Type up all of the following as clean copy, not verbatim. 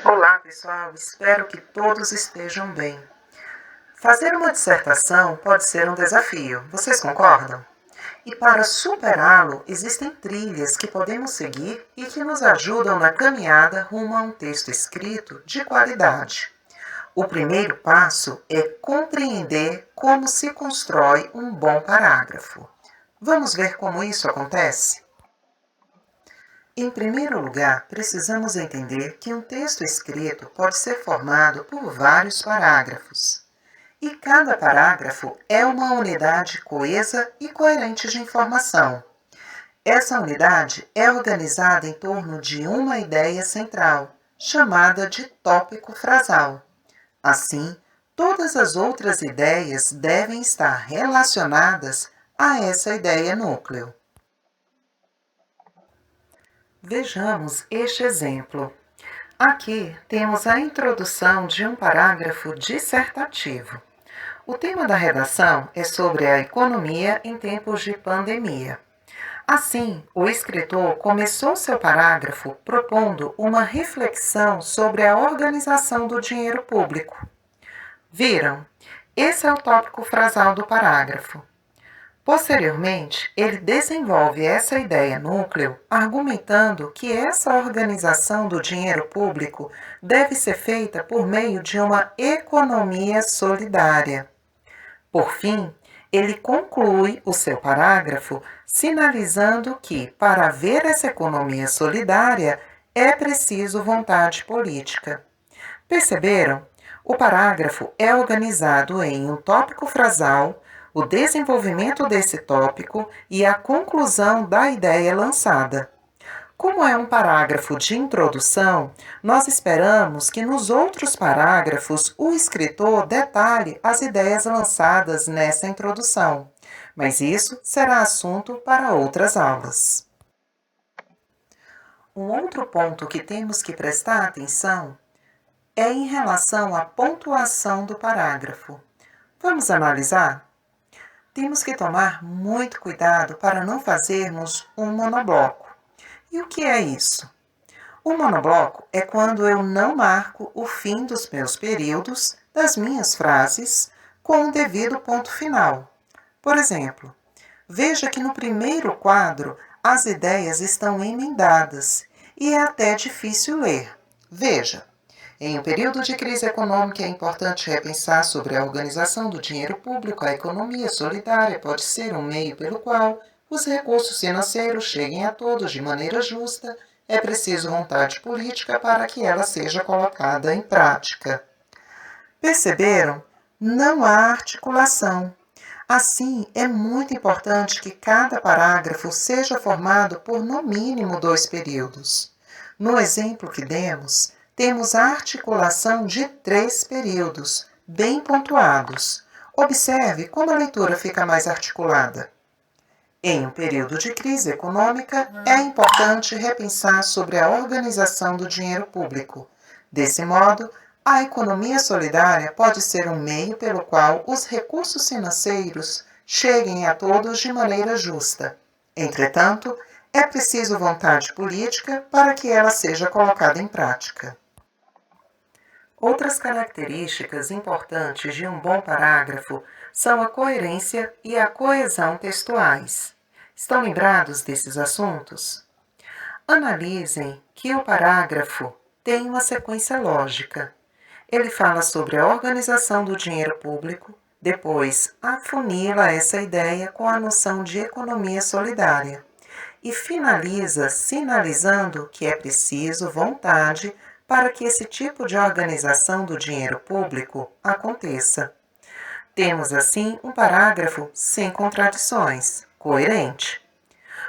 Olá, pessoal, espero que todos estejam bem. Fazer uma dissertação pode ser um desafio, vocês concordam? E para superá-lo, existem trilhas que podemos seguir e que nos ajudam na caminhada rumo a um texto escrito de qualidade. O primeiro passo é compreender como se constrói um bom parágrafo. Vamos ver como isso acontece? Em primeiro lugar, precisamos entender que um texto escrito pode ser formado por vários parágrafos. E cada parágrafo é uma unidade coesa e coerente de informação. Essa unidade é organizada em torno de uma ideia central, chamada de tópico frasal. Assim, todas as outras ideias devem estar relacionadas a essa ideia núcleo. Vejamos este exemplo. Aqui temos a introdução de um parágrafo dissertativo. O tema da redação é sobre a economia em tempos de pandemia. Assim, o escritor começou seu parágrafo propondo uma reflexão sobre a organização do dinheiro público. Viram? Esse é o tópico frasal do parágrafo. Posteriormente, ele desenvolve essa ideia núcleo, argumentando que essa organização do dinheiro público deve ser feita por meio de uma economia solidária. Por fim, ele conclui o seu parágrafo sinalizando que, para haver essa economia solidária, é preciso vontade política. Perceberam? O parágrafo é organizado em um tópico frasal, o desenvolvimento desse tópico e a conclusão da ideia lançada. Como é um parágrafo de introdução, nós esperamos que nos outros parágrafos o escritor detalhe as ideias lançadas nessa introdução, mas isso será assunto para outras aulas. Um outro ponto que temos que prestar atenção é em relação à pontuação do parágrafo. Vamos analisar? Temos que tomar muito cuidado para não fazermos um monobloco. E o que é isso? O monobloco é quando eu não marco o fim dos meus períodos, das minhas frases, com o devido ponto final. Por exemplo, veja que no primeiro quadro as ideias estão emendadas e é até difícil ler. Veja. Em um período de crise econômica, é importante repensar sobre a organização do dinheiro público. A economia solidária pode ser um meio pelo qual os recursos financeiros cheguem a todos de maneira justa. É preciso vontade política para que ela seja colocada em prática. Perceberam? Não há articulação. Assim, é muito importante que cada parágrafo seja formado por no mínimo 2 períodos. No exemplo que demos, temos a articulação de 3 períodos, bem pontuados. Observe como a leitura fica mais articulada. Em um período de crise econômica, é importante repensar sobre a organização do dinheiro público. Desse modo, a economia solidária pode ser um meio pelo qual os recursos financeiros cheguem a todos de maneira justa. Entretanto, é preciso vontade política para que ela seja colocada em prática. Outras características importantes de um bom parágrafo são a coerência e a coesão textuais. Estão lembrados desses assuntos? Analisem que o parágrafo tem uma sequência lógica. Ele fala sobre a organização do dinheiro público, depois afunila essa ideia com a noção de economia solidária e finaliza sinalizando que é preciso vontade para que esse tipo de organização do dinheiro público aconteça. Temos, assim, um parágrafo sem contradições, coerente.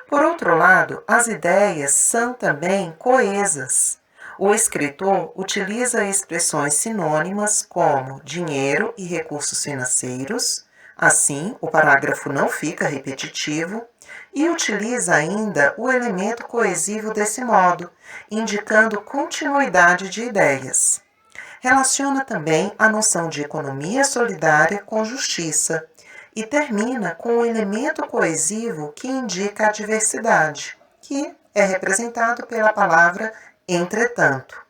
Por outro lado, as ideias são também coesas. O escritor utiliza expressões sinônimas como dinheiro e recursos financeiros. Assim, o parágrafo não fica repetitivo e utiliza ainda o elemento coesivo desse modo, indicando continuidade de ideias. Relaciona também a noção de economia solidária com justiça e termina com o elemento coesivo que indica a diversidade, que é representado pela palavra entretanto.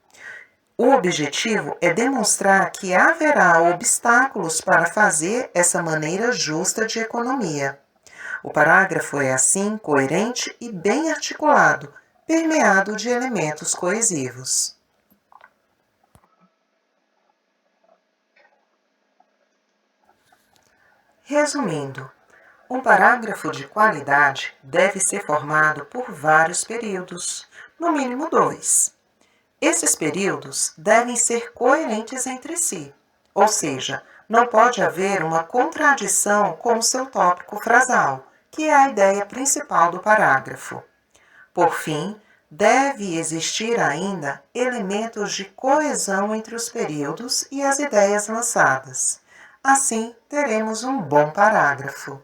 O objetivo é demonstrar que haverá obstáculos para fazer essa maneira justa de economia. O parágrafo é, assim, coerente e bem articulado, permeado de elementos coesivos. Resumindo, um parágrafo de qualidade deve ser formado por vários períodos, no mínimo 2. Esses períodos devem ser coerentes entre si, ou seja, não pode haver uma contradição com o seu tópico frasal, que é a ideia principal do parágrafo. Por fim, deve existir ainda elementos de coesão entre os períodos e as ideias lançadas. Assim, teremos um bom parágrafo.